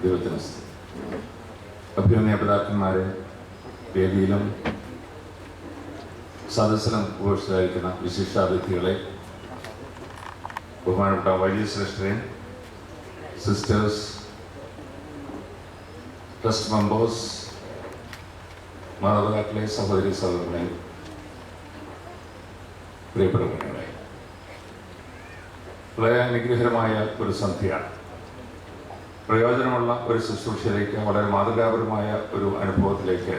ദൈവത്തിന് അഭ്യുന്നയ പിതാക്കന്മാരെ, വേദിയിലും സദസ്സിലും ഉപേക്ഷിച്ചായിരിക്കുന്ന വിശിഷ്ടാതിഥികളെ, ബഹുമാനപ്പെട്ട വൈദ്യ ശ്രേഷ്ഠരെ, സിസ്റ്റേഴ്സ്, ട്രസ്റ്റ് മെമ്പേഴ്സ്, മാതാപിതാക്കളെ, സഹോദരി സഹോദരങ്ങളെ, പ്രിയപ്പെട്ടവരെ, വളരെ അനുഗ്രഹകരമായ ഒരു സന്ധ്യയാണ്. പ്രയോജനമുള്ള ഒരു ശുശ്രൂഷയിലേക്ക്, വളരെ മാതൃകാപരമായ ഒരു അനുഭവത്തിലേക്ക്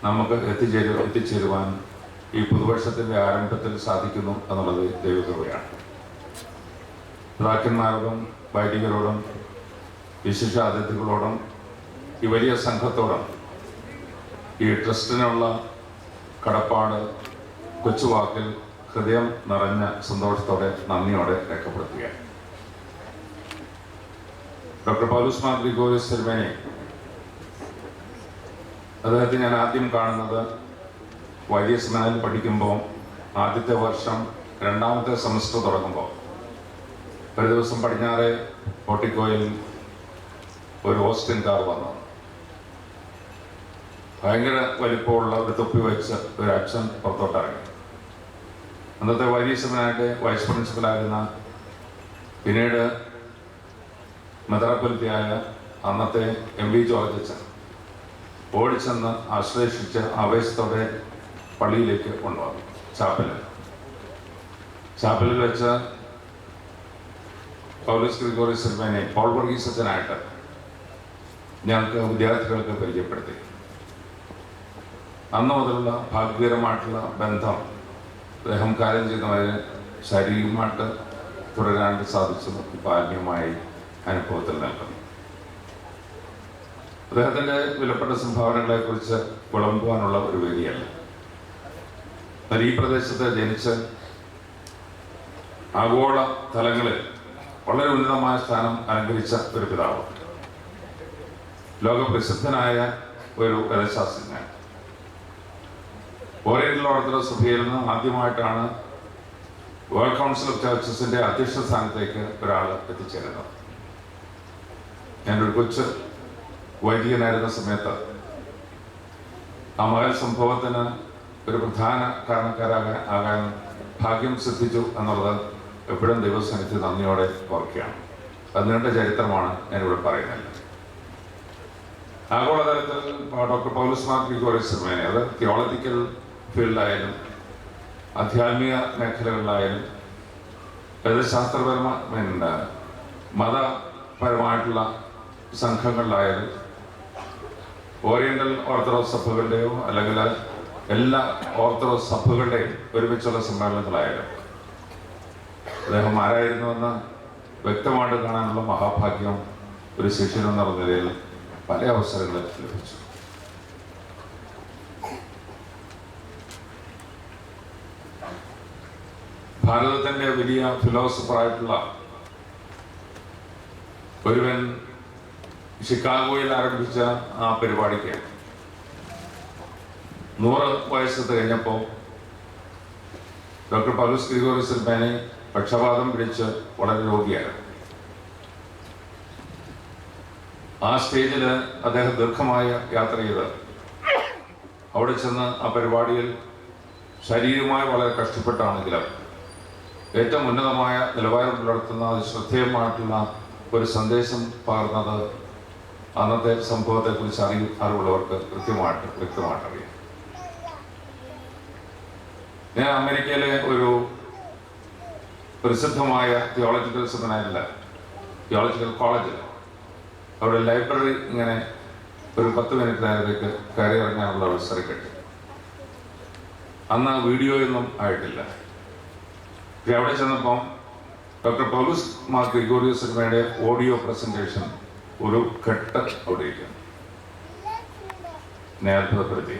നമുക്ക് എത്തിച്ചേരുവാൻ ഈ പുതുവർഷത്തിൻ്റെ ആരംഭത്തിൽ സാധിക്കുന്നു എന്നുള്ളത് ദൈവകൃപയാണ്. പിതാക്കന്മാരോടും വൈദികരോടും വിശിഷ്ടാതിഥികളോടും ഈ വലിയ സംഘത്തോടും ഈ ട്രസ്റ്റിനുള്ള കടപ്പാട് കൊച്ചുവാക്കിൽ ഹൃദയം നിറഞ്ഞ സന്തോഷത്തോടെ, നന്ദിയോടെ രേഖപ്പെടുത്തുകയാണ്. ഡോക്ടർ പൗലോസ് മാർ ഗ്രിഗോറിയോസ് തിരുമേനി, അദ്ദേഹത്തെ ഞാൻ ആദ്യം കാണുന്നത് വൈദ്യസേനയിൽ പഠിക്കുമ്പോൾ, ആദ്യത്തെ വർഷം രണ്ടാമത്തെ സെമസ്റ്റർ തുടങ്ങുമ്പോൾ, ഒരു ദിവസം പടിഞ്ഞാറെ പോർട്ടിക്കോയിൽ ഒരു ഓസ്റ്റിൻ കാർ വന്നു. ഭയങ്കര വലിപ്പമുള്ള ഒരു തൊപ്പി വെച്ച് ഒരു അച്ഛൻ പുറത്തോട്ടിറങ്ങി. അന്നത്തെ വൈദ്യസേനയുടെ വൈസ് പ്രിൻസിപ്പലായിരുന്ന, പിന്നീട് മെത്രാപ്പൊലീത്തയായ അന്നത്തെ എം വി ജോർജ് അച്ഛൻ ഓടിച്ചെന്ന് ആശ്ലേഷിച്ച് ആവേശത്തോടെ പള്ളിയിലേക്ക് കൊണ്ടുവന്നു. ചാപ്പലിൽ വെച്ച് പൗലോസ് ഗ്രിഗോറിയോസ് തിരുമേനി പോൾ വർഗീസ് അച്ഛനായിട്ട് ഞങ്ങൾക്ക് വിദ്യാർത്ഥികൾക്ക് പരിചയപ്പെടുത്തി. അന്ന് മുതലുള്ള ഭാഗ്യകരമായിട്ടുള്ള ബന്ധം അദ്ദേഹം കാര്യം ചെയ്യുന്നവരെ ശാരീരികമായിട്ട് തുടരാണ്ട് സാധിച്ചത് ഇപ്പോൾ ആത്മീയമായി അനുഭവത്തിൽ നൽകുന്നു. അദ്ദേഹത്തിൻ്റെ വിലപ്പെട്ട സംഭാവനകളെക്കുറിച്ച് വിളമ്പുവാനുള്ള ഒരു വേദിയല്ല. എന്നാൽ ഈ പ്രദേശത്ത് ജനിച്ച് ആഗോള തലങ്ങളിൽ വളരെ ഉന്നതമായ സ്ഥാനം അലങ്കരിച്ച ഒരു പിതാവ്, ലോകപ്രസിദ്ധനായ ഒരു വേദശാസ്ത്രജ്ഞൻ. ഓറിയന്റൽ ഓർത്തഡോക്സ് സഭയിൽ നിന്ന് ആദ്യമായിട്ടാണ് വേൾഡ് കൗൺസിൽ ഓഫ് ചർച്ചസിന്റെ അധ്യക്ഷ സ്ഥാനത്തേക്ക് ഒരാൾ എത്തിച്ചേരുന്നത്. ഞാനൊരു കൊച്ചു വൈദികനായിരുന്ന സമയത്ത് ആ മകൽ സംഭവത്തിന് ഒരു പ്രധാന കാരണക്കാരാകാൻ ഭാഗ്യം സിദ്ധിച്ചു എന്നുള്ളത് എപ്പോഴും ദൈവസന്നിധി നന്ദിയോടെ ഓർക്കുകയാണ്. അത് നീണ്ട ചരിത്രമാണ് ഞാനിവിടെ പറയുന്നത്. ആഗോളതലത്തിൽ ഡോക്ടർ പൗലോസ് മാർ ഗ്രിഗോറിയോസ് തിരുമേനി, അത് തിയോളജിക്കൽ ഫീൽഡിലായാലും ആധ്യാത്മിക മേഖലകളിലായാലും വേദശാസ്ത്രപരമായ മതപരമായിട്ടുള്ള സംഘങ്ങളിലായാലും ഓറിയന്റൽ ഓർത്തഡോക്സ് സഭകളുടെയോ അല്ലെങ്കിൽ എല്ലാ ഓർത്തഡോക്സ് സഭകളുടെയും ഒരുമിച്ചുള്ള സമ്മേളനങ്ങളായാലും അദ്ദേഹം ആരായിരുന്നുവെന്ന് വ്യക്തമായിട്ട് കാണാനുള്ള മഹാഭാഗ്യം ഒരു ശിഷ്യനെന്ന നിലയിൽ പല അവസരങ്ങളിൽ ലഭിച്ചു. ഭാരതത്തിന്റെ വലിയ ഫിലോസഫറായിട്ടുള്ള ഒരുവൻ ഷിക്കാഗോയിൽ ആരംഭിച്ച ആ പരിപാടിക്ക് 100 വയസ്സ് കഴിഞ്ഞപ്പോൾ ഡോക്ടർ പൗലോസ് ഗ്രിഗോറിയോസ് തിരുമേനി പക്ഷപാതം പിടിച്ച് വളരെ രോഗിയായിരുന്നു. ആ സ്റ്റേജിൽ അദ്ദേഹം ദീർഘമായ യാത്ര ചെയ്ത് അവിടെ ചെന്ന് ആ പരിപാടിയിൽ ശാരീരികമായി വളരെ കഷ്ടപ്പെട്ടാണെങ്കിലും ഏറ്റവും ഉന്നതമായ നിലവാരം പുലർത്തുന്ന ശ്രദ്ധേയമായിട്ടുള്ള ഒരു സന്ദേശം പകർന്നത് അന്നത്തെ സംഭവത്തെക്കുറിച്ച് അറിവുള്ളവർക്ക് വ്യക്തമായിട്ട് അറിയാം. ഞാൻ അമേരിക്കയിലെ ഒരു പ്രസിദ്ധമായ തിയോളജിക്കൽ സെമിനാറിൽ, തിയോളജിക്കൽ കോളേജിൽ, അവിടെ ലൈബ്രറി ഇങ്ങനെ ഒരു 10 മിനിറ്റ് നേരത്തേക്ക് കയറി ഇറങ്ങാനുള്ള അവസരം കിട്ടി. അന്ന് വീഡിയോയൊന്നും ആയിട്ടില്ല. അവിടെ ചെന്നപ്പം ഡോക്ടർ പൗലോസ് മാർ ഗ്രിഗോറിയോസ് തിരുമേനിയുടെ ഓഡിയോ പ്രസന്റേഷൻ ഒരു ഘട്ട അവിടെ ഇരിക്കുന്നു. അത്ഭുതപ്പെടുത്തി.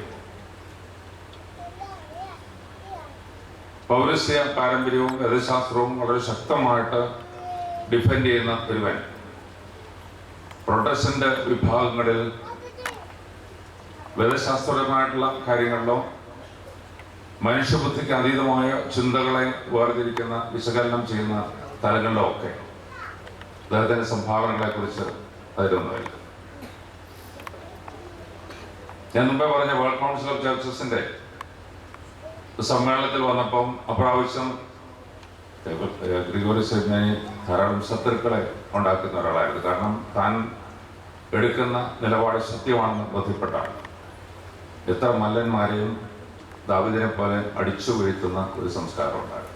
പൗരസ്ത്യ പാരമ്പര്യവും വേദശാസ്ത്രവും വളരെ ശക്തമായിട്ട് ഡിഫെൻഡ് ചെയ്യുന്ന ഒരുവൻ പ്രൊട്ടസ്റ്റന്റ് വിഭാഗങ്ങളിൽ വേദശാസ്ത്രപരമായിട്ടുള്ള കാര്യങ്ങളിലോ മനുഷ്യബുദ്ധിക്ക് അതീതമായ ചിന്തകളെ വിശകലനം ചെയ്യുന്ന തലങ്ങളിലോ ഒക്കെ അദ്ദേഹത്തിൻ്റെ സംഭാവനകളെക്കുറിച്ച് അതിലൊന്നുമില്ല. ഞാൻ മുമ്പേ പറഞ്ഞ വേൾഡ് കൗൺസിൽ ഓഫ് ചർച്ചസിന്റെ സമ്മേളനത്തിൽ വന്നപ്പം അപ്രാവശ്യം ഗ്രിഗോറി സെമിനാനി ധാരാളം ശത്രുക്കളെ ഉണ്ടാക്കുന്ന ഒരാളായിരുന്നു. കാരണം താൻ എടുക്കുന്ന നിലപാട് സത്യമാണെന്ന് ബോധ്യപ്പെട്ടാണ്. എത്ര മല്ലന്മാരെയും ദാവീദിനെ പോലെ അടിച്ചു വീഴ്ത്തുന്ന ഒരു സംസ്കാരം ഉണ്ടായിരുന്നു.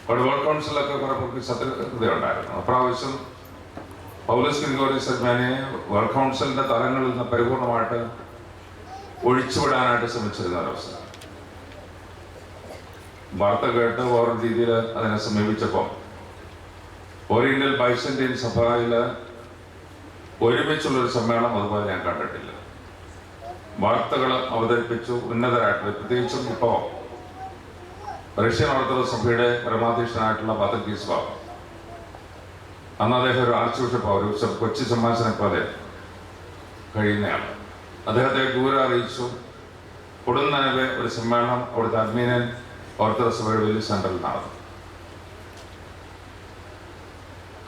അവിടെ വേൾഡ് കൗൺസിലൊക്കെ കുറെ ശത്രുത ഉണ്ടായിരുന്നു. അപ്രാവശ്യം പൗലോസ് ഗ്രിഗോറി സെമിനാനിയെ വേൾഡ് കൗൺസിലിന്റെ തലങ്ങളിൽ നിന്ന് പരിപൂർണമായിട്ട് ഒഴിച്ചുവിടാനായിട്ട് ശ്രമിച്ചിരുന്ന ഒരവസ്ഥ. വാർത്ത കേട്ട് വേറെ രീതിയിൽ അതിനെ സമീപിച്ചപ്പോൾ ഓറിയന്റൽ ബൈസന്റൈൻ സഭയിൽ ഒരുമിച്ചുള്ളൊരു സമ്മേളനം അതുപോലെ ഞാൻ കണ്ടിട്ടില്ല. വാർത്തകൾ അവതരിപ്പിച്ചു ഉന്നതരായിട്ടുള്ള, പ്രത്യേകിച്ചും ഇപ്പോൾ റഷ്യൻ ഓർത്തഡോക്സ് സഭയുടെ പരമാധ്യക്ഷനായിട്ടുള്ള പാത്രികീസ് ബാബ, അന്ന് അദ്ദേഹം ഒരു ആർച്ച് ബിഷപ്പ്, ഒരു കൊച്ചി ചമ്മാശനെ പോലെ കഴിയുന്നയാൾ, അദ്ദേഹത്തെ ദൂരെ അറിയിച്ചു. കൊടുന്നനവെ ഒരു സമ്മേളനം അവിടുത്തെ അർമീനിയൻ ഓർത്തഡോക്സ് സഭയുടെ വലിയ സെന്ററിൽ നടന്നു.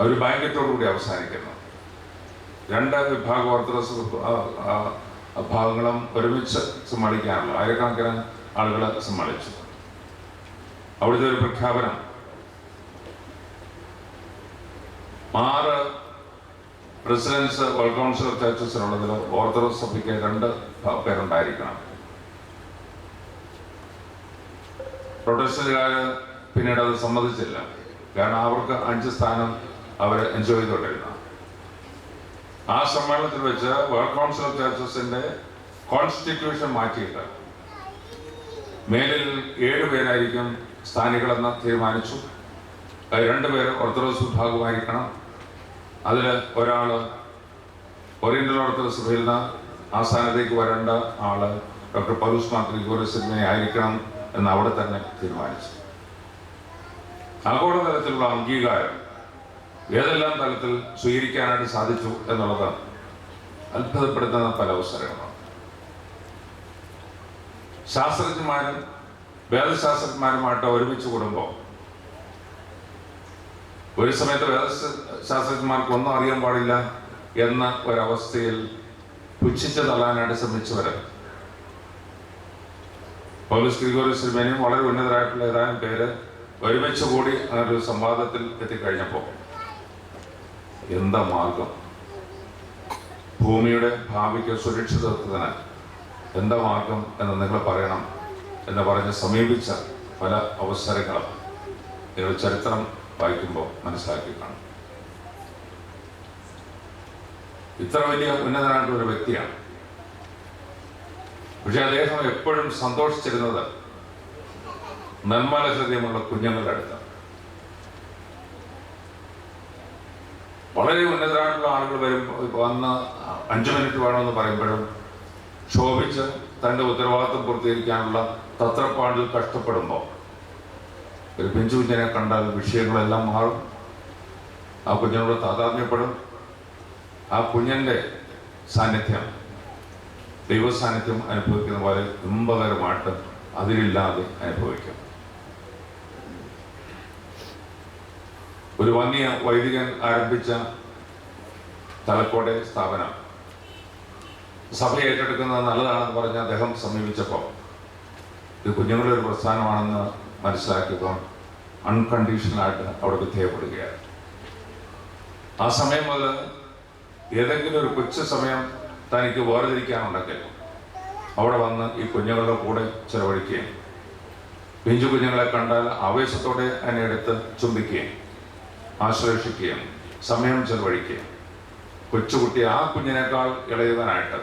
ഒരു ബാങ്കറ്റോടുകൂടി അവസാനിക്കുന്നു. രണ്ട് വിഭാഗം ഓർത്തഡോക്സ് ഭാഗങ്ങളും ഒരുമിച്ച് സമ്മേളിക്കാനുള്ള ആയിരക്കണക്കിന് ആളുകൾ സമ്മേളിച്ചു. അവിടുത്തെ ഒരു പ്രഖ്യാപനം, 6 പ്രസിഡൻസ് വേൾഡ് കൗൺസിൽ ഓഫ് ചർച്ചസിനുള്ളതിൽ ഓർത്തഡോക്സ് സഭയ്ക്ക് 2 പേരുണ്ടായിരിക്കണം. പ്രൊട്ടസ്റ്റന്റുകാർ പിന്നീട് അത് സമ്മതിച്ചില്ല. കാരണം അവർക്ക് 5 സ്ഥാനം അവർ എൻജോയ് ചെയ്തുകൊണ്ടിരുന്നു. ആ സമ്മേളനത്തിൽ വെച്ച് വേൾഡ് കൗൺസിൽ ഓഫ് ചർച്ചസിന്റെ കോൺസ്റ്റിറ്റ്യൂഷൻ മാറ്റിയിട്ട് മേലിൽ 7 പേരായിരിക്കും സ്ഥാനികളെന്ന് തീരുമാനിച്ചു. 2 പേര് ഓർത്തഡോക്സ് വിഭാഗമായിരിക്കണം. അതിൽ ഒരാൾ ഓറിയന്റൽ ഓർത്തഡോക്സ് സഭയിൽ നിന്ന് ആ സ്ഥാനത്തേക്ക് വരേണ്ട ആള് ഡോക്ടർ പൗലോസ് മാർ ഗ്രിഗോറി സെമിനാനി ആയിരിക്കണം എന്ന് അവിടെ തന്നെ തീരുമാനിച്ചു. ആഗോളതലത്തിലുള്ള അംഗീകാരം ഏതെല്ലാം തലത്തിൽ സ്വീകരിക്കാനായിട്ട് സാധിച്ചു എന്നുള്ളത് അത്ഭുതപ്പെടുത്തുന്ന പല അവസരങ്ങളാണ്. ശാസ്ത്രജ്ഞന്മാരും വേദശാസ്ത്രജ്ഞന്മാരുമായിട്ട് ഒരുമിച്ച് കൂടുമ്പോൾ ഒരു സമയത്ത് വേദശാസ്ത്രജ്ഞന്മാർക്ക് ഒന്നും അറിയാൻ പാടില്ല എന്ന ഒരവസ്ഥയിൽ പുച്ഛിച്ച് തള്ളാനായിട്ട് ശ്രമിച്ചവര് പൗലോസ് ഗ്രിഗോറി സെമിനാനിയും വളരെ ഉന്നതരായിട്ടുള്ള ഏതാനും പേര് ഒരുമിച്ച് കൂടി അങ്ങനൊരു സംവാദത്തിൽ എത്തിക്കഴിഞ്ഞപ്പോൾ എന്താ മാർഗം, ഭൂമിയുടെ ഭാവിക്ക് സുരക്ഷിതത്വത്തിന് എന്താ മാർഗം എന്ന് നിങ്ങൾ പറയണം എന്ന് പറഞ്ഞ് സമീപിച്ച പല അവസരങ്ങളും നിങ്ങൾ ചരിത്രം വായിക്കുമ്പോൾ മനസ്സിലാക്കി കാണും. ഇത്ര വലിയ ഉന്നതനായിട്ടുള്ള ഒരു വ്യക്തിയാണ്. പക്ഷെ അദ്ദേഹം എപ്പോഴും സന്തോഷിച്ചിരുന്നത് നിർമ്മല ഹൃദയമുള്ള കുഞ്ഞുങ്ങളുടെ അടുത്താണ്. വളരെ ഉന്നതരായിട്ടുള്ള ആളുകൾ വന്ന് 5 മിനിറ്റ് വേണമെന്ന് പറയുമ്പോഴും ക്ഷോഭിച്ച് തൻ്റെ ഉത്തരവാദിത്വം പൂർത്തീകരിക്കാനുള്ള തത്രപ്പാടിൽ കഷ്ടപ്പെടുമ്പോൾ ഒരു പിഞ്ചു കുഞ്ഞിനെ കണ്ടാൽ വിഷയങ്ങളെല്ലാം മാറും. ആ കുഞ്ഞിനോട് താതാത്മ്യപ്പെടും. ആ കുഞ്ഞിൻ്റെ സാന്നിധ്യം, ദൈവസാന്നിധ്യം അനുഭവിക്കുന്ന പോലെ ഇമ്പകരമായിട്ട് അതിലില്ലാതെ അനുഭവിക്കും. ഒരു വന്യ വൈദികൻ ആരംഭിച്ച തലക്കോട്ടെ സ്ഥാപനം സഭ ഏറ്റെടുക്കുന്നത് നല്ലതാണെന്ന് പറഞ്ഞ് അദ്ദേഹം സമീപിച്ചപ്പോൾ ഇത് കുഞ്ഞുങ്ങളുടെ ഒരു പ്രസ്ഥാനമാണെന്ന് മനസ്സിലാക്കിയപ്പോൾ അൺകണ്ടീഷണലായിട്ട് അവിടെ വിധേയപ്പെടുകയാണ്. ആ സമയം മുതൽ ഏതെങ്കിലും ഒരു കൊച്ചു സമയം തനിക്ക് വേർതിരിക്കാനുണ്ടെങ്കിൽ അവിടെ വന്ന് ഈ കുഞ്ഞുങ്ങളുടെ കൂടെ ചെലവഴിക്കുകയും പിഞ്ചു കുഞ്ഞുങ്ങളെ കണ്ടാൽ ആവേശത്തോടെ അതിനെ എടുത്ത് ചുംബിക്കുകയും ആശ്ലേഷിക്കുകയും സമയം ചെലവഴിക്കുകയും കൊച്ചുകുട്ടി ആ കുഞ്ഞിനേക്കാൾ ഇളയവനായിട്ട്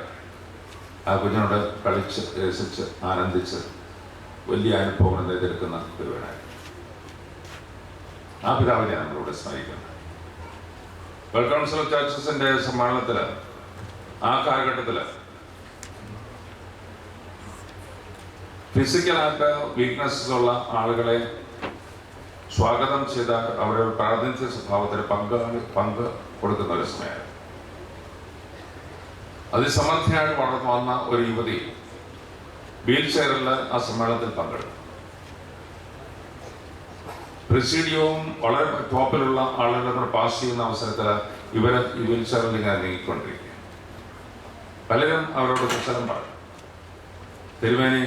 ആ കുഞ്ഞിനോട് കളിച്ച് രസിച്ച് ആനന്ദിച്ച് വലിയ അനുഭവങ്ങൾ നേടിയെടുക്കുന്ന ഒരുവനായിട്ട് ആ പിതാവിനെ നമ്മളിവിടെ സ്മരിക്കുന്നത്. വേൾഡ് കൗൺസിൽ ഓഫ് ചർച്ചസിന്റെ സമ്മേളനത്തിൽ ആ കാലഘട്ടത്തിൽ ഫിസിക്കലായിട്ട് വീക്ക്നെസ്സസ് ഉള്ള ആളുകളെ സ്വാഗതം ചെയ്ത അവരുടെ പ്രാതിനിധ്യ സ്വഭാവത്തിന് പങ്ക് കൊടുക്കുന്ന ഒരു സമയമായിരുന്നു. അതിസമർത്ഥയായിട്ട് വളർന്നു വന്ന ഒരു യുവതി വീൽ ചെയറിൽ ആ സമ്മേളനത്തിൽ പങ്കെടുത്തു. പ്രസിഡിയവും വളരെ ടോപ്പിലുള്ള ആളുകളെ കൂടെ പാസ് ചെയ്യുന്ന അവസരത്തിൽ ഇവരെ ഈ വീൽചെയറിൽ ഇങ്ങനെ നീങ്ങിക്കൊണ്ടിരിക്കുക. പലരും അവരോട് കുശലം പറഞ്ഞു. തിരുമേനി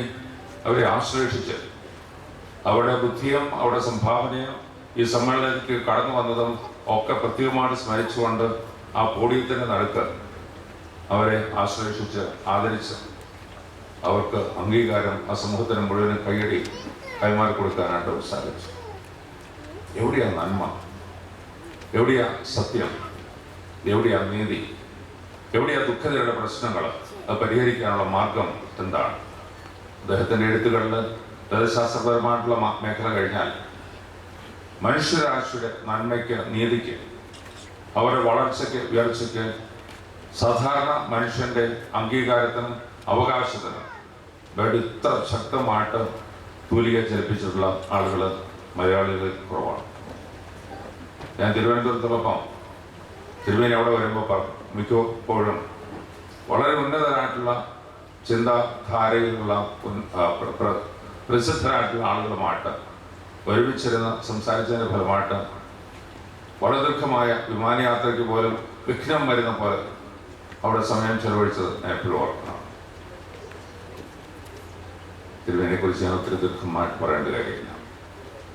അവരെ ആശ്ലേഷിച്ച് അവരുടെ ബുദ്ധിയും അവരുടെ സംഭാവനയും ഈ സമ്മേളനത്തിലേക്ക് കടന്നു വന്നതും ഒക്കെ പ്രത്യേകമായിട്ട് സ്മരിച്ചുകൊണ്ട് ആ പോഡിയത്തിൻ്റെ നടുക്ക് അവരെ ആശ്ലേഷിച്ച് ആദരിച്ച് അവർക്ക് അംഗീകാരം ആ സമൂഹത്തിന് മുഴുവനും കൈയടി കൈമാറി കൊടുക്കാനായിട്ട് സാധിച്ചു. എവിടെയാ നന്മ? എവിടെയാ സത്യം? എവിടെയാ നീതി? എവിടെയാ ദുഃഖതയുടെ പ്രശ്നങ്ങൾ? അത് പരിഹരിക്കാനുള്ള മാർഗം എന്താണ്? അദ്ദേഹത്തിൻ്റെ എഴുത്തുകളിൽ ദൈവശാസ്ത്രപരമായിട്ടുള്ള മേഖല കഴിഞ്ഞാൽ മനുഷ്യരാശിയുടെ നന്മയ്ക്ക്, നീതിക്ക്, അവരുടെ വളർച്ചയ്ക്ക്, ഉയർച്ചയ്ക്ക്, സാധാരണ മനുഷ്യൻ്റെ അംഗീകാരത്തിനും അവകാശത്തിനും വേണ്ടി ഇത്ര ശക്തമായിട്ട് തൂലിക ചലിപ്പിച്ചിട്ടുള്ള ആളുകൾ മലയാളികളിൽ കുറവാണ്. ഞാൻ തിരുവനന്തപുരത്തുള്ളപ്പം തിരുവേനി അവിടെ വരുമ്പോൾ മിക്കപ്പോഴും വളരെ ഉന്നതരായിട്ടുള്ള ചിന്താധാരയിലുള്ള പ്രസിദ്ധരായിട്ടുള്ള ആളുകളുമായിട്ട് ഒരുമിച്ചിരുന്ന് സംസാരിച്ചതിൻ്റെ ഫലമായിട്ട് വളരെ ദീർഘമായ വിമാനയാത്രയ്ക്ക് പോലും വിഘ്നം വരുന്ന പോലെ അവിടെ സമയം ചെലവഴിച്ചത് ഞാൻ എപ്പോഴും ഓർക്കണം. തിരുവേനിയെക്കുറിച്ച് ഞാൻ ഒത്തിരി ദീർഘമായിട്ട് പറയേണ്ട കാര്യമില്ല,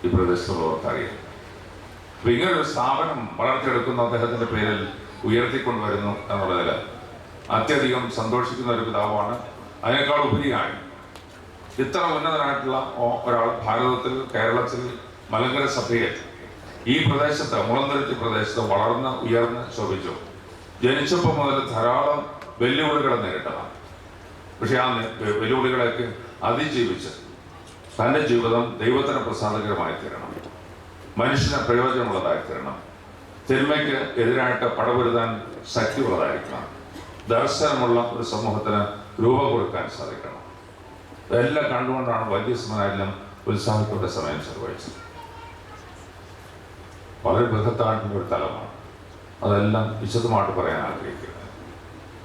ഈ പ്രദേശത്തുള്ളവർക്ക് അറിയാം. അപ്പൊ ഇങ്ങനൊരു സ്ഥാപനം വളർത്തിയെടുക്കുന്ന അദ്ദേഹത്തിന്റെ പേരിൽ ഉയർത്തിക്കൊണ്ടുവരുന്നു എന്നുള്ളതിൽ അത്യധികം സന്തോഷിക്കുന്ന ഒരു പിതാവാണ്. അതിനേക്കാൾ ഉപരിയായി ഇത്ര ഉന്നതനായിട്ടുള്ള ഒരാൾ ഭാരതത്തിൽ, കേരളത്തിൽ, മലങ്കര സഭയിൽ, ഈ പ്രദേശത്ത്, മുളന്തുരുത്തി പ്രദേശത്ത് വളർന്ന് ഉയർന്ന് ശോഭിച്ചു. ജനിച്ചപ്പോൾ മുതൽ ധാരാളം വെല്ലുവിളികൾ നേരിട്ടതാണ്. പക്ഷെ ആ വെല്ലുവിളികളെയൊക്കെ അതിജീവിച്ച് തൻ്റെ ജീവിതം ദൈവത്തിന് പ്രസാദകരമായി തീരണം, മനുഷ്യന് പ്രയോജനമുള്ളതായി തീരണം, തിന്മയ്ക്ക് എതിരായിട്ട് പടപൊരുതാൻ ശക്തിയുള്ളതായിരിക്കണം, ദർശനമുള്ള ഒരു സമൂഹത്തിന് രൂപം കൊടുക്കാൻ സാധിക്കണം. ഇതെല്ലാം കണ്ടുകൊണ്ടാണ് വൈദ്യസ്മനായാലും ഉത്സാഹത്തോടെ സമയം ചെലവഴിച്ചത്. വളരെ ബൃഹത്തായിട്ടുള്ള ഒരു തലമാണ്. അതെല്ലാം വിശദമായിട്ട് പറയാൻ ആഗ്രഹിക്കുന്നത്.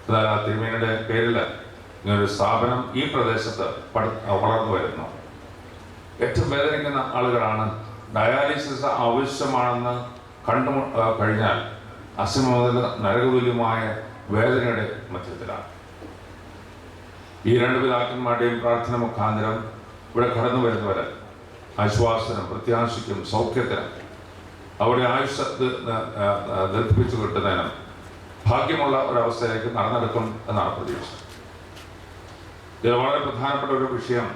എന്നാൽ ആ തിരുമേനിയുടെ പേരിൽ ഇങ്ങനൊരു സ്ഥാപനം ഈ പ്രദേശത്ത് വളർന്നു വരുന്നു. ഏറ്റവും വേദനിക്കുന്ന ആളുകളാണ്. ഡയാലിസിസ് ആവശ്യമാണെന്ന് കണ്ടു കഴിഞ്ഞാൽ അസിമ മുതൽ നരകതുല്യമായ വേദനയുടെ മധ്യത്തിലാണ്. ഈ രണ്ട് പിതാക്കന്മാരുടെയും പ്രാർത്ഥന മുഖാന്തരം ഇവിടെ കടന്നു വരുന്നവരെ ആശ്വാസനം, പ്രത്യാശയ്ക്കും സൗഖ്യത്തിനും അവരുടെ ആയുഷ് ദീർഘിപ്പിച്ചു കിട്ടുന്നതിനും ഭാഗ്യമുള്ള ഒരവസ്ഥയിലേക്ക് നടന്നെടുക്കും എന്നാണ് പ്രതീക്ഷ. ഇത് വളരെ പ്രധാനപ്പെട്ട ഒരു വിഷയം.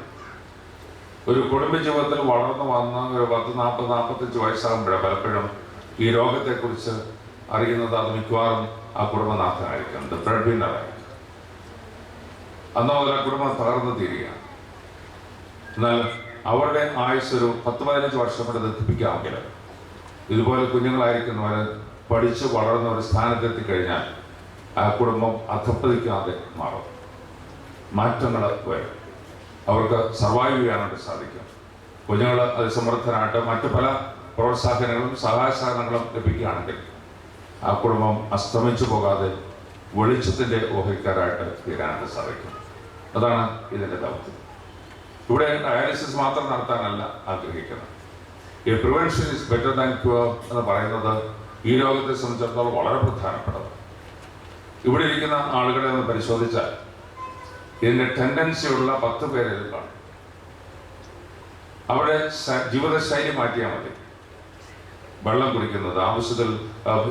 ഒരു കുടുംബജീവിതത്തിൽ വളർന്നു വന്ന ഒരു 40-45 വയസ്സാകുമ്പോഴേ പലപ്പോഴും ഈ രോഗത്തെക്കുറിച്ച് അറിയുന്നത്. അത് മിക്കവാറും ആ കുടുംബനാഥനായിരിക്കും, ബ്രെഡ് വിന്നറായിരിക്കും. അന്ന് മുതൽ ആ കുടുംബം തകർന്നു തീരുകയാണ്. എന്നാൽ അവരുടെ ആയുസ് ഒരു 10-15 വർഷം വരെ ദീർഘിപ്പിക്കാമെങ്കിൽ ഇതുപോലെ കുഞ്ഞുങ്ങളായിരിക്കുന്നവർ പഠിച്ച് വളർന്ന ഒരു സ്ഥാനത്തെത്തിക്കഴിഞ്ഞാൽ ആ കുടുംബം അധപ്പതിക്കാതെ മാറും, മാറ്റങ്ങൾ വരും, അവർക്ക് സർവൈവ് ചെയ്യാനായിട്ട് സാധിക്കും. കുഞ്ഞുങ്ങൾ അതിസമർത്ഥനായിട്ട് മറ്റു പല പ്രോത്സാഹനങ്ങളും സഹായ സഹകരണങ്ങളും ലഭിക്കുകയാണെങ്കിൽ ആ കുടുംബം അസ്തമിച്ചു പോകാതെ വെളിച്ചത്തിൻ്റെ ഓഹരിക്കാരായിട്ട് തീരാനായിട്ട് സാധിക്കും. അതാണ് ഇതിൻ്റെ ദൗത്യം. ഇവിടെ ഡയാലിസിസ് മാത്രം നടത്താനല്ല ആഗ്രഹിക്കുന്നത്. ഈ prevention is better than cure എന്ന് പറയുന്നത് ഈ രോഗത്തെ സംബന്ധിച്ചിടത്തോളം വളരെ പ്രധാനപ്പെട്ടത്. ഇവിടെ ഇരിക്കുന്ന ആളുകളെ ഒന്ന് പരിശോധിച്ചാൽ ഇതിൻ്റെ ടെൻഡൻസിയുള്ള 10 പേരിൽ കാണും. അവിടെ ജീവിതശൈലി മാറ്റിയാൽ മതി. വെള്ളം കുടിക്കുന്നത് ആവശ്യത്തിൽ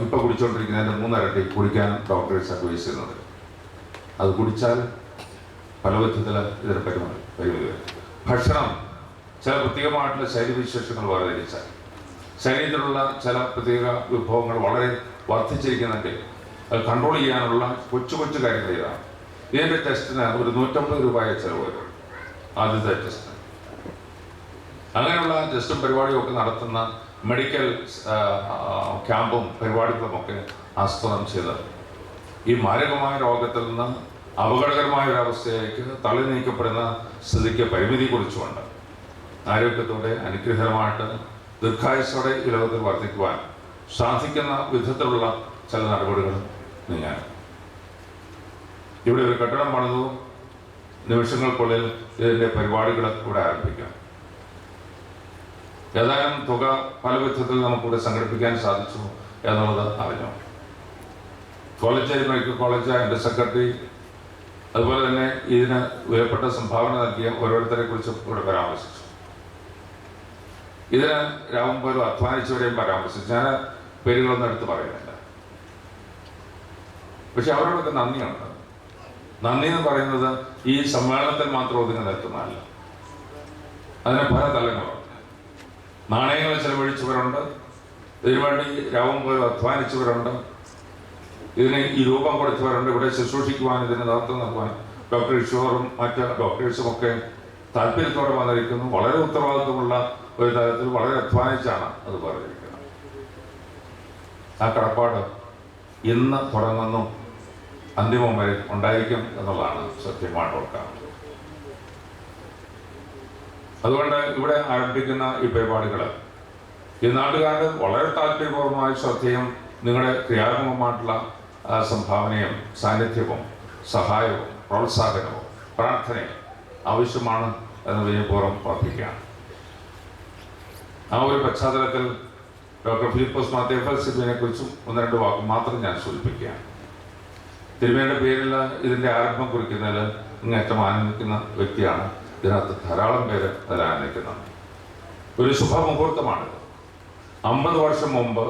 ഇപ്പം കുടിച്ചുകൊണ്ടിരിക്കുന്നതിൻ്റെ 3 ഇരട്ടി കുടിക്കാൻ ഡോക്ടേഴ്സ് അഡ്വൈസ് ചെയ്യുന്നത്. അത് കുടിച്ചാൽ പല വിധത്തിൽ ഇതിന് പരിമിതി വരും. ഭക്ഷണം, ചില പ്രത്യേകമായിട്ടുള്ള ശൈലിവിശേഷങ്ങൾ വേർതിരിച്ചാൽ, ശരീരത്തിലുള്ള ചില പ്രത്യേക വിഭവങ്ങൾ വളരെ വർദ്ധിച്ചിരിക്കുന്നെങ്കിൽ അത് കൺട്രോൾ ചെയ്യാനുള്ള കൊച്ചു കൊച്ചു കാര്യങ്ങൾ ഇതാണ്. ഇതിൻ്റെ ടെസ്റ്റിന് ഒരു 150 രൂപയെ ചിലവ് വരും, ആദ്യത്തെ ടെസ്റ്റിന്. അങ്ങനെയുള്ള ടെസ്റ്റും പരിപാടിയും ഒക്കെ നടത്തുന്ന മെഡിക്കൽ ക്യാമ്പും പരിപാടികളുമൊക്കെ ആസ്പദം ചെയ്ത് ഈ മാരകമായ രോഗത്തിൽ നിന്ന് അപകടകരമായ ഒരവസ്ഥയിലേക്ക് തള്ളി നീക്കപ്പെടുന്ന സ്ഥിതിക്ക് പരിമിതി കുറിച്ചുകൊണ്ട് ആരോഗ്യത്തോടെ അനുഗ്രഹമായിട്ട് ദീർഘായുസോടെ ഈ ലോകത്തിൽ വർദ്ധിക്കുവാൻ സാധിക്കുന്ന വിധത്തിലുള്ള ചില നടപടികൾ നീങ്ങാൻ. ഇവിടെ ഒരു കെട്ടിടം പണിതു, നിമിഷങ്ങൾക്കുള്ളിൽ ഇതിൻ്റെ പരിപാടികൾ ഇവിടെ ആരംഭിക്കാം. ഏതാനും തുക പല വിധത്തിൽ നമുക്കിവിടെ സംഘടിപ്പിക്കാൻ സാധിച്ചു എന്നുള്ളത് അറിഞ്ഞു. കോളേജ് മെഡിക്കൽ കോളേജ് എൻ്റെ സെക്രട്ടറി, അതുപോലെ തന്നെ ഇതിന് വിലപ്പെട്ട സംഭാവന നൽകിയ ഓരോരുത്തരെ കുറിച്ചും ഇവിടെ പരാമർശിച്ചു. ഇതിന് രാവും പോലും അധ്വാനിച്ചവരെയും പരാമർശിച്ചു. ഞാൻ പേരുകളൊന്നും എടുത്ത് പറയുന്നില്ല. പക്ഷെ അവരോടൊക്കെ നന്ദിയുണ്ട്. നന്ദി എന്ന് പറയുന്നത് ഈ സമ്മേളനത്തിൽ മാത്രം ഒതുങ്ങി നിൽക്കുന്നതല്ല. അതിന് പല തലങ്ങളുണ്ട്. നാണയങ്ങൾ ചെലവഴിച്ചവരുണ്ട്, ഇതിനുവേണ്ടി രാവും പോലും അധ്വാനിച്ചവരുണ്ട്, ഇതിന് ഈ രൂപം കൊടുത്തവരുണ്ട്, ഇവിടെ ശുശ്രൂഷിക്കുവാൻ, ഇതിന് നേതൃത്വം നൽകുവാൻ ഡോക്ടർ ഈശ്വറും മറ്റ് ഡോക്ടേഴ്സും ഒക്കെ താല്പര്യത്തോടെ വന്നിരിക്കുന്നു. വളരെ ഉത്തരവാദിത്വമുള്ള ഒരു തലത്തിൽ വളരെ അധ്വാനിച്ചാണ് അത് പറഞ്ഞിരിക്കുന്നത്. ആ കടപ്പാട് ഇന്ന് തുടങ്ങുന്നു, അന്തിമം വരെ ഉണ്ടായിരിക്കും എന്നുള്ളതാണ് സത്യമായിട്ട് ഓർക്കാറുള്ളത്. അതുകൊണ്ട് ഇവിടെ ആരംഭിക്കുന്ന ഈ പരിപാടികൾ ഈ നാട്ടുകാരുടെ വളരെ താല്പര്യപൂർവ്വമായ ശ്രദ്ധയും നിങ്ങളുടെ ക്രിയാത്മകമായിട്ടുള്ള സംഭാവനയും സാന്നിധ്യവും സഹായവും പ്രോത്സാഹനവും പ്രാർത്ഥനയും ആവശ്യമാണ് എന്ന് വിനയപൂർവ്വം പ്രാർത്ഥിക്കുകയാണ്. ആ ഒരു പശ്ചാത്തലത്തിൽ ഡോക്ടർ ഫിലിപ്പോസ് മാത്യൂസിനെ കുറിച്ചും ഒന്ന് രണ്ട് വാക്ക് മാത്രം ഞാൻ സൂചിപ്പിക്കുകയാണ്. തിരുമേനിയുടെ പേരിൽ ഇതിൻ്റെ ആരംഭം കുറിക്കുന്നതിൽ അങ്ങേറ്റം ആനന്ദിക്കുന്ന വ്യക്തിയാണ്. ഇതിനകത്ത് ധാരാളം പേര് അതിൽ ആനന്ദിക്കുന്നത്. ഒരു ശുഭമുഹൂർത്തമാണിത്. 50 വർഷം മുമ്പ്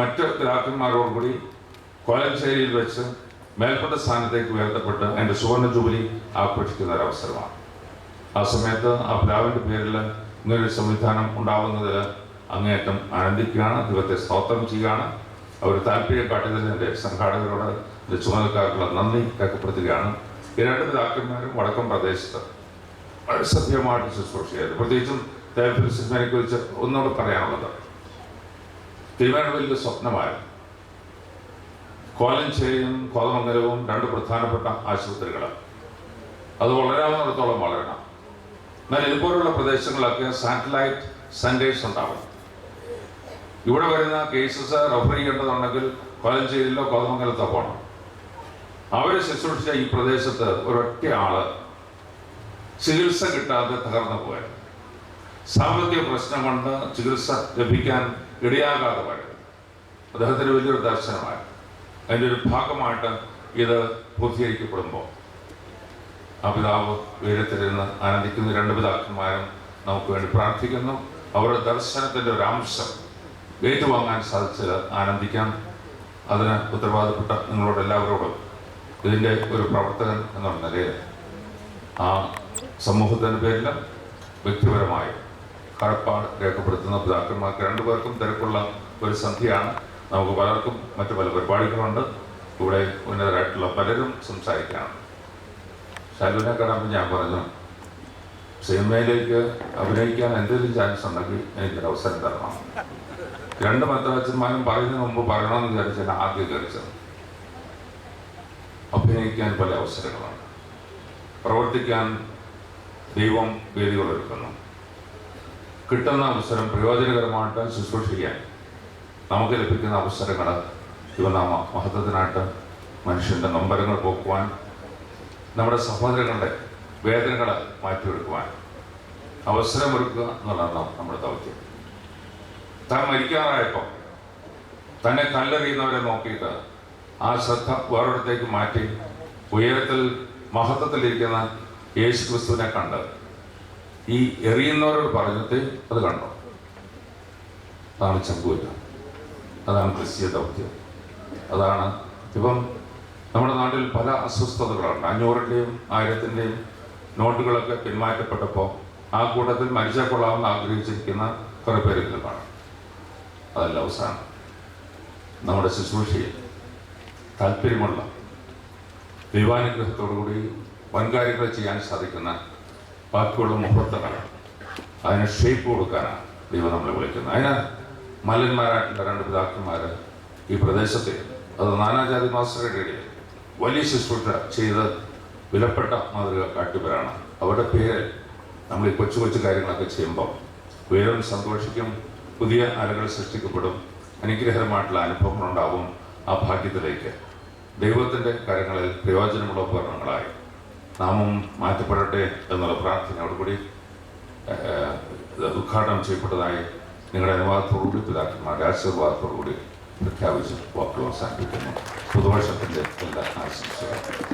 മറ്റ് പിതാക്കന്മാരോടുകൂടി കോലഞ്ചേരിയിൽ വെച്ച് മേൽപ്പെട്ട സ്ഥാനത്തേക്ക് ഉയർത്തപ്പെട്ട് അതിൻ്റെ സുവർണ്ണ ജൂബിലി ആഘോഷിക്കുന്ന ഒരവസരമാണ്. ആ സമയത്ത് ആ പിതാവിൻ്റെ പേരിൽ ഇങ്ങനൊരു സംവിധാനം ഉണ്ടാവുന്നതിൽ അങ്ങേയറ്റം ആനന്ദിക്കുകയാണ്, ദൈവത്തെ സ്തോത്രം ചെയ്യുകയാണ്. അവർ താല്പര്യം കാട്ടിയതിൽ എൻ്റെ സംഘാടകരോട് എൻ്റെ ചുമതലക്കാർക്കുള്ള നന്ദി രേഖപ്പെടുത്തുകയാണ്. ഈ രണ്ട് പിതാക്കന്മാരും വടക്കൻ പ്രദേശത്ത് വളരെ സഭ്യമായിട്ട് ശുശ്രൂഷയായിരുന്നു. പ്രത്യേകിച്ചും തേഫിലിസിനെ കുറിച്ച് ഒന്നുകൂടെ പറയാനുള്ളത്, തിരുമേനിയുടെ വലിയ സ്വപ്നമായിരുന്നു കോലഞ്ചേരിയും കോതമംഗലവും രണ്ട് പ്രധാനപ്പെട്ട ആശുപത്രികൾ. അത് വളരാവുന്നിടത്തോളം വളരണം. എന്നാൽ ഇതുപോലുള്ള പ്രദേശങ്ങളൊക്കെ സാറ്റലൈറ്റ് സെന്റേഴ്സ് ഉണ്ടാവും. ഇവിടെ വരുന്ന കേസസ് റെഫർ ചെയ്യേണ്ടതുണ്ടെങ്കിൽ കോലഞ്ചേരിയിലോ കോതമംഗലത്തോ പോകണം. അവരെ ശുശ്രൂഷിച്ച ഈ പ്രദേശത്ത് ഒരൊറ്റ ആള് ചികിത്സ കിട്ടാതെ തകർന്നു പോയത്, സാമ്പത്തിക പ്രശ്നം കൊണ്ട് ചികിത്സ ലഭിക്കാൻ ഇടയാകാതെ പോയത് അദ്ദേഹത്തിന് വലിയൊരു ദർശനമായിരുന്നു. അതിൻ്റെ ഒരു ഭാഗമായിട്ട് ഇത് പൂർത്തീകരിക്കപ്പെടുമ്പോൾ ആ പിതാവ് ഉയരത്തിലിരുന്ന് ആനന്ദിക്കുന്ന രണ്ട് പിതാക്കന്മാരും നമുക്ക് വേണ്ടി പ്രാർത്ഥിക്കുന്നു. അവരുടെ ദർശനത്തിൻ്റെ ഒരു അംശം ഏറ്റുവാങ്ങാൻ സാധിച്ചത് ആനന്ദിക്കാം. അതിന് ഉത്തരവാദപ്പെട്ട നിങ്ങളോട് എല്ലാവരോടും ഇതിൻ്റെ ഒരു പ്രവർത്തകൻ എന്നുള്ള നിലയിൽ ആ സമൂഹത്തിൻ്റെ പേരിൽ വ്യക്തിപരമായി കടപ്പാട് രേഖപ്പെടുത്തുന്ന പിതാക്കന്മാർക്ക് രണ്ടുപേർക്കും തിരക്കുള്ള ഒരു സന്ധ്യയാണ്. നമുക്ക് പലർക്കും മറ്റു പല പരിപാടികളുണ്ട്. ഇവിടെ ഉന്നതരായിട്ടുള്ള പലരും സംസാരിക്കാണ്. ശാലുവിനെ കാണുമ്പോൾ ഞാൻ പറഞ്ഞു, സിനിമയിലേക്ക് അഭിനയിക്കാൻ എന്തെങ്കിലും ചാൻസ് ഉണ്ടെങ്കിൽ എനിക്കൊരു അവസരം തരണം. രണ്ട് മത്തവച്ചന്മാരും പറയുന്നതിന് മുമ്പ് പറയണമെന്ന് വിചാരിച്ചാൽ ആദ്യം കയറിച്ചത്. അഭിനയിക്കാൻ പല അവസരങ്ങളുണ്ട്, പ്രവർത്തിക്കാൻ ദൈവം വേദികളൊരുക്കുന്നു. കിട്ടുന്ന അവസരം പ്രയോജനകരമായിട്ട് ശുശ്രൂഷിക്കാൻ നമുക്ക് ലഭിക്കുന്ന അവസരങ്ങൾ ദൈവനാമ മഹത്വത്തിനായിട്ട് മനുഷ്യൻ്റെ നൊമ്പരങ്ങൾ പോക്കുവാൻ, നമ്മുടെ സഹോദരങ്ങളുടെ വേദനകൾ മാറ്റിയെടുക്കുവാൻ അവസരമൊരുക്കുക എന്നുള്ളതാണ് നമ്മുടെ ദൗത്യം. താൻ മരിക്കാറായപ്പോൾ തന്നെ കല്ലെറിയുന്നവരെ നോക്കിയിട്ട് ആ ശ്രദ്ധ വേറൊരിടത്തേക്ക് മാറ്റി ഉയരത്തിൽ മഹത്വത്തിലിരിക്കുന്ന യേശു ക്രിസ്തുവിനെ കണ്ട് ഈ എറിയുന്നവരോട് പറഞ്ഞിട്ട് അത് കണ്ടോ. അതാണ് ചങ്കൂറ്റ, അതാണ് ക്രിസ്തീയ ദൗത്യം. അതാണ് ഇപ്പം നമ്മുടെ നാട്ടിൽ പല അസ്വസ്ഥതകളുണ്ട്. 500-ൻ്റെയും 1000-ൻ്റെയും നോട്ടുകളൊക്കെ പിന്മാറ്റപ്പെട്ടപ്പോൾ ആ കൂട്ടത്തിൽ മരിച്ചാൽ കൊള്ളാമെന്ന് ആഗ്രഹിച്ചിരിക്കുന്ന കുറേ പേരെങ്കിലും കാണും. അതല്ല അവസാനം നമ്മുടെ ശുശ്രൂഷയിൽ താല്പര്യമുള്ള ദൈവാനുഗ്രഹത്തോടുകൂടി വൻകാര്യങ്ങൾ ചെയ്യാൻ സാധിക്കുന്ന ബാക്കിയുള്ള മുഹൂർത്തങ്ങൾ, അതിന് ഷേപ്പ് കൊടുക്കാനാണ് ദൈവം നമ്മളെ വിളിക്കുന്നത്. അതിന് മലന്മാരായിട്ടുള്ള രണ്ട് പിതാക്കന്മാർ ഈ പ്രദേശത്തെ, അത് നാനാജാതി മാസ്റ്ററുടെ ഇടയിൽ വലിയ ശുശ്രൂഷ ചെയ്ത് വിലപ്പെട്ട മാതൃക കാട്ടിയവരാണ്. അവരുടെ പേര് നമ്മൾ ഈ കൊച്ചു കൊച്ചു കാര്യങ്ങളൊക്കെ ചെയ്യുമ്പോൾ ഉയരം സന്തോഷിക്കും, പുതിയ അലകൾ സൃഷ്ടിക്കപ്പെടും, അനുഗ്രഹമായിട്ടുള്ള അനുഭവങ്ങളുണ്ടാവും. ആ ഭാഗ്യത്തിലേക്ക് ദൈവത്തിൻ്റെ കാര്യങ്ങളിൽ പ്രയോജനമുള്ള ഉപകരണങ്ങളായി നാമും മാറ്റപ്പെടട്ടെ എന്നുള്ള പ്രാർത്ഥനയോടുകൂടി ഉദ്ഘാടനം ചെയ്യപ്പെട്ടതായി നിങ്ങളുടെ അനുവാദത്തോടുകൂടി പിതാക്കന്മാരുടെ ആശീർവാദത്തോടുകൂടി പ്രഖ്യാപിച്ച് വാക്കുകൾ അവസാനിപ്പിക്കുന്നു. പുതുവർഷത്തിൻ്റെ എല്ലാ ആശംസകളും.